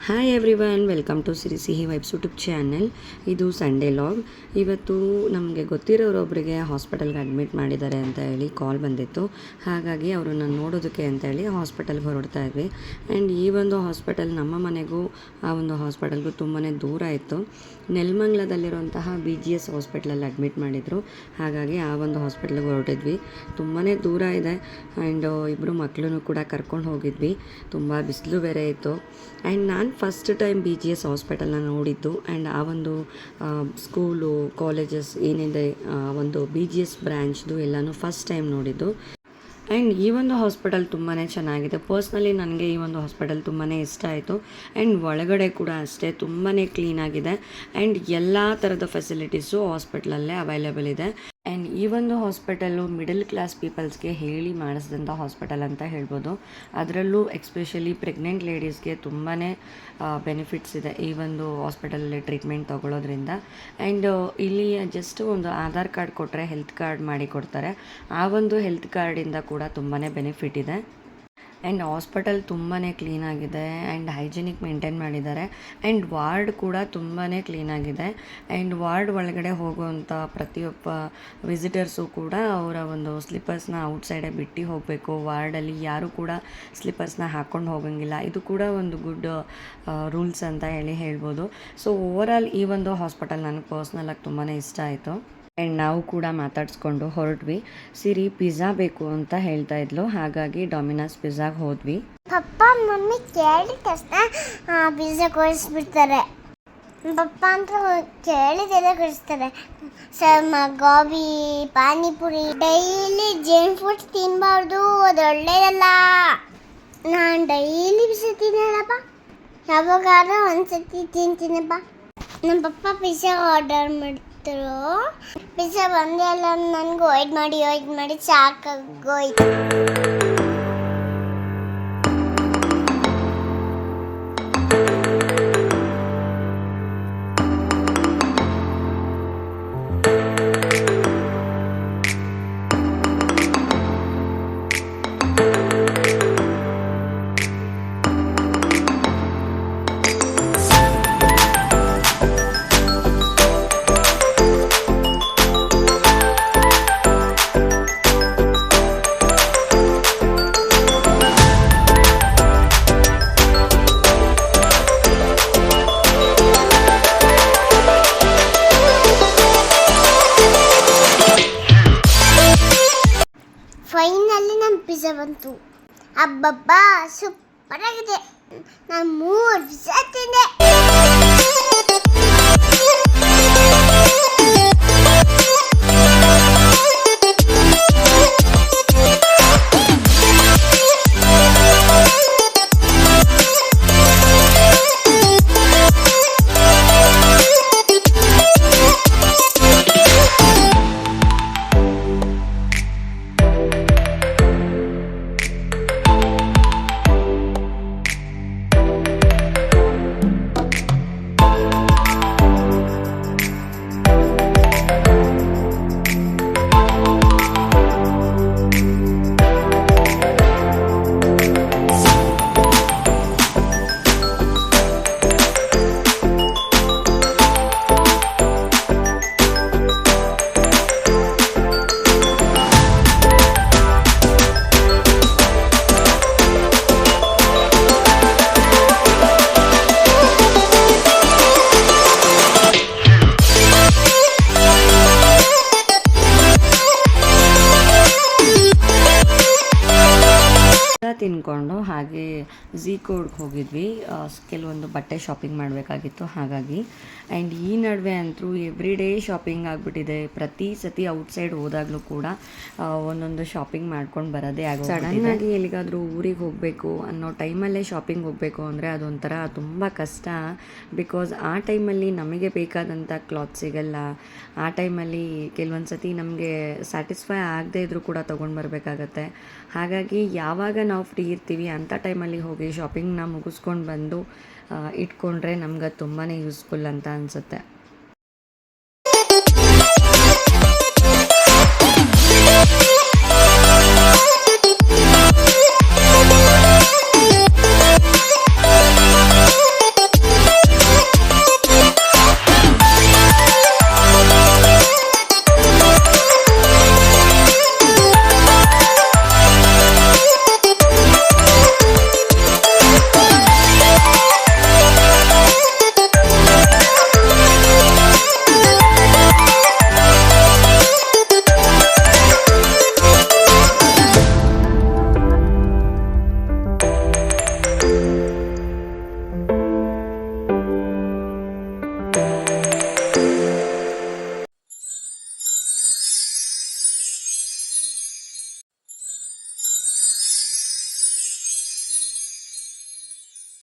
Hi everyone, welcome to ಸಿಹಿ vibes YouTube channel. ಇದು Sunday log. ಇವತ್ತು ನಮಗೆ ಗೊತ್ತಿರೋರೊಬ್ಬರಿಗೆ ಹಾಸ್ಪಿಟಲ್ಗೆ ಅಡ್ಮಿಟ್ ಮಾಡಿದ್ದಾರೆ ಅಂತ ಹೇಳಿ ಕಾಲ್ ಬಂದಿತ್ತು. ಹಾಗಾಗಿ ಅವರನ್ನು ನೋಡೋದಕ್ಕೆ ಅಂತ ಹೇಳಿ ಹಾಸ್ಪಿಟಲ್ಗೆ ಹೊರಡ್ತಾ ಇದ್ವಿ. ಆ್ಯಂಡ್ ಈ ಒಂದು ಹಾಸ್ಪಿಟಲ್ ನಮ್ಮ ಮನೆಗೂ ಆ ಒಂದು ಹಾಸ್ಪಿಟಲ್ಗೂ ತುಂಬಾ ದೂರ ಇತ್ತು. ನೆಲಮಂಗಲದಲ್ಲಿರುವಂತಹ BGS ಹಾಸ್ಪಿಟ್ಲಲ್ಲಿ ಅಡ್ಮಿಟ್ ಮಾಡಿದರು. ಹಾಗಾಗಿ ಆ ಒಂದು ಹಾಸ್ಪಿಟ್ಲಿಗೆ ಹೊರಟಿದ್ವಿ. ತುಂಬಾ ದೂರ ಇದೆ. ಆ್ಯಂಡ್ ಇಬ್ಬರು ಮಕ್ಕಳನ್ನು ಕೂಡ ಕರ್ಕೊಂಡು ಹೋಗಿದ್ವಿ. ತುಂಬ ಬಿಸಿಲು ಬೇರೆ ಇತ್ತು. ಆ್ಯಂಡ್ ನಾನು ಫಸ್ಟ್ ಟೈಮ್ BGS ಹಾಸ್ಪಿಟಲ್ನ ನೋಡಿದ್ದು. ಆ್ಯಂಡ್ ಆ ಒಂದು ಸ್ಕೂಲು, ಕಾಲೇಜಸ್ ಏನಿದೆ, ಒಂದು BGS ಬ್ರ್ಯಾಂಚ್ದು ಎಲ್ಲನೂ ಫಸ್ಟ್ ಟೈಮ್ ನೋಡಿದ್ದು. ಆ್ಯಂಡ್ ಈ ಒಂದು ಹಾಸ್ಪಿಟಲ್ ತುಂಬಾ ಚೆನ್ನಾಗಿದೆ. ಪರ್ಸ್ನಲಿ ನನಗೆ ಈ ಒಂದು ಹಾಸ್ಪಿಟಲ್ ತುಂಬಾ ಇಷ್ಟ ಆಯಿತು. ಆ್ಯಂಡ್ ಒಳಗಡೆ ಕೂಡ ಅಷ್ಟೇ ತುಂಬಾ ಕ್ಲೀನಾಗಿದೆ. ಆ್ಯಂಡ್ ಎಲ್ಲ ಥರದ ಫೆಸಿಲಿಟೀಸು ಹಾಸ್ಪಿಟ್ಲಲ್ಲೇ ಅವೈಲೇಬಲ್ ಇದೆ. ಆ್ಯಂಡ್ ಈ ಒಂದು ಹಾಸ್ಪಿಟಲ್ಲು ಮಿಡಲ್ ಕ್ಲಾಸ್ ಪೀಪಲ್ಸ್ಗೆ ಹೇಳಿ ಮಾಡಿಸಿದಂಥ ಹಾಸ್ಪಿಟಲ್ ಅಂತ ಹೇಳ್ಬೋದು. ಅದರಲ್ಲೂ ಎಕ್ಸ್ಪೆಷಲಿ ಪ್ರೆಗ್ನೆಂಟ್ ಲೇಡೀಸ್ಗೆ ತುಂಬಾ ಬೆನಿಫಿಟ್ಸ್ ಇದೆ ಈ ಒಂದು ಹಾಸ್ಪಿಟಲಲ್ಲಿ ಟ್ರೀಟ್ಮೆಂಟ್ ತೊಗೊಳ್ಳೋದ್ರಿಂದ. ಆ್ಯಂಡ್ ಇಲ್ಲಿ ಜಸ್ಟ್ ಒಂದು ಆಧಾರ್ ಕಾರ್ಡ್ ಕೊಟ್ಟರೆ ಹೆಲ್ತ್ ಕಾರ್ಡ್ ಮಾಡಿ ಕೊಡ್ತಾರೆ. ಆ ಒಂದು ಹೆಲ್ತ್ ಕಾರ್ಡಿಂದ ಕೂಡ ತುಂಬಾ ಬೆನಿಫಿಟ್ ಇದೆ. ಆ್ಯಂಡ್ ಹಾಸ್ಪಿಟಲ್ ತುಂಬಾ ಕ್ಲೀನಾಗಿದೆ. ಆ್ಯಂಡ್ ಹೈಜಿನಿಕ್ ಮೇಂಟೈನ್ ಮಾಡಿದ್ದಾರೆ. ಆ್ಯಂಡ್ ವಾರ್ಡ್ ಕೂಡ ತುಂಬಾ ಕ್ಲೀನಾಗಿದೆ. ಆ್ಯಂಡ್ ವಾರ್ಡ್ ಒಳಗಡೆ ಹೋಗುವಂಥ ಪ್ರತಿಯೊಬ್ಬ ವಿಸಿಟರ್ಸು ಕೂಡ ಅವರ ಒಂದು ಸ್ಲಿಪ್ಪರ್ಸ್ನ ಔಟ್ಸೈಡೇ ಬಿಟ್ಟು ಹೋಗಬೇಕು. ವಾರ್ಡಲ್ಲಿ ಯಾರೂ ಕೂಡ ಸ್ಲಿಪ್ಪರ್ಸ್ನ ಹಾಕ್ಕೊಂಡು ಹೋಗೋಂಗಿಲ್ಲ. ಇದು ಕೂಡ ಒಂದು ಗುಡ್ ರೂಲ್ಸ್ ಅಂತ ಹೇಳ್ಬೋದು. ಸೊ ಓವರಾಲ್ ಈ ಒಂದು ಹಾಸ್ಪಿಟಲ್ ನನಗೆ ಪರ್ಸ್ನಲಾಗಿ ತುಂಬಾ ಇಷ್ಟ ಆಯಿತು. ಆ್ಯಂಡ್ ನಾವು ಕೂಡ ಮಾತಾಡಿಸ್ಕೊಂಡು ಹೊರಟ್ವಿ. ಸಿರಿ ಪಿಜ್ಜಾ ಬೇಕು ಅಂತ ಹೇಳ್ತಾ ಇದ್ಲು. ಹಾಗಾಗಿ ಡಾಮಿನೋಸ್ ಪಿಜ್ಜಾಗೆ ಹೋದ್ವಿ. ಪಪ್ಪ ಮಮ್ಮಿ ಕೇಳಿದ ತಕ್ಷಣ ಪಿಜ್ಜಾ ಕೊಡಿಸ್ಬಿಡ್ತಾರೆ. ಪಪ್ಪ ಅಂತ ಕೇಳಿದೆಲ್ಲ ಕೊಡಿಸ್ತಾರೆ. Gobi, panipuri daily junk food ತಿನ್ನಬಾರ್ದು, ಅದು ಒಳ್ಳೆಯದಲ್ಲ. ನಾನು ಡೈಲಿ ಪಿಜ್ಜಾ ತಿನ್ನಲ್ಲಪ್ಪ, ಯಾವಾಗಾದ್ರೂ ಒಂದ್ಸತಿ ತಿಂತೀನಪ್ಪ. ನಮ್ಮ ಪಪ್ಪ ಪಿಜ್ಜಾ ಆರ್ಡರ್ ಮಾಡ್ತಾರೆ. ಪಿಜ್ಜಾ ಬಂದೇ ಅಲ್ಲ, ನನಗೂ ವೆಯ್ಟ್ ಮಾಡಿ ಸಾಕಾಗೋಯ್ತು. ಫೈನಲಿ ನನ್ನ ಪಿಜ್ಜಾ ಬಂತು. ಅಬ್ಬಬ್ಬಾ, ಸೂಪರ್ ಆಗಿದೆ. ನಾನು 3 ಪಿಜ್ಜಾ ತಿಂದೆ. ತಿನ್ಕೊಂಡು ಹಾಗೆ ಝೀಕೋಡ್ಗೆ ಹೋಗಿದ್ವಿ. ಕೆಲವೊಂದು ಬಟ್ಟೆ ಶಾಪಿಂಗ್ ಮಾಡಬೇಕಾಗಿತ್ತು ಹಾಗಾಗಿ. ಆ್ಯಂಡ್ ಈ ನಡುವೆ ಅಂತೂ ಎವ್ರಿ ಡೇ ಶಾಪಿಂಗ್ ಆಗಿಬಿಟ್ಟಿದೆ. ಪ್ರತಿ ಸತಿ ಔಟ್ಸೈಡ್ ಹೋದಾಗಲೂ ಕೂಡ ಒಂದೊಂದು ಶಾಪಿಂಗ್ ಮಾಡ್ಕೊಂಡು ಬರೋದೇ ಆಗೋದು. ಸಡನ್ನಾಗಿ ಎಲ್ಲಿಗಾದರೂ ಊರಿಗೆ ಹೋಗಬೇಕು ಅನ್ನೋ ಟೈಮಲ್ಲೇ ಶಾಪಿಂಗ್ ಹೋಗಬೇಕು ಅಂದರೆ ಅದೊಂಥರ ತುಂಬ ಕಷ್ಟ. ಬಿಕಾಸ್ ಆ ಟೈಮಲ್ಲಿ ನಮಗೆ ಬೇಕಾದಂಥ ಕ್ಲಾತ್ ಸಿಗಲ್ಲ. ಆ ಟೈಮಲ್ಲಿ ಕೆಲವೊಂದು ಸತಿ ನಮಗೆ ಸ್ಯಾಟಿಸ್ಫೈ ಆಗದೇ ಇದ್ದರೂ ಕೂಡ ತೊಗೊಂಡು ಬರಬೇಕಾಗತ್ತೆ. ಹಾಗಾಗಿ ಯಾವಾಗ ನಾವು ಫ್ರೀ ಇರ್ತೀವಿ ಅಂಥ ಟೈಮಲ್ಲಿ ಹೋಗಿ ಶಾಪಿಂಗ್ನ ಮುಗಿಸ್ಕೊಂಡು ಬಂದು ಇಟ್ಕೊಂಡ್ರೆ ನಮ್ಗೆ ತುಂಬಾ ಯೂಸ್ಫುಲ್ ಅಂತ ಅನಿಸುತ್ತೆ.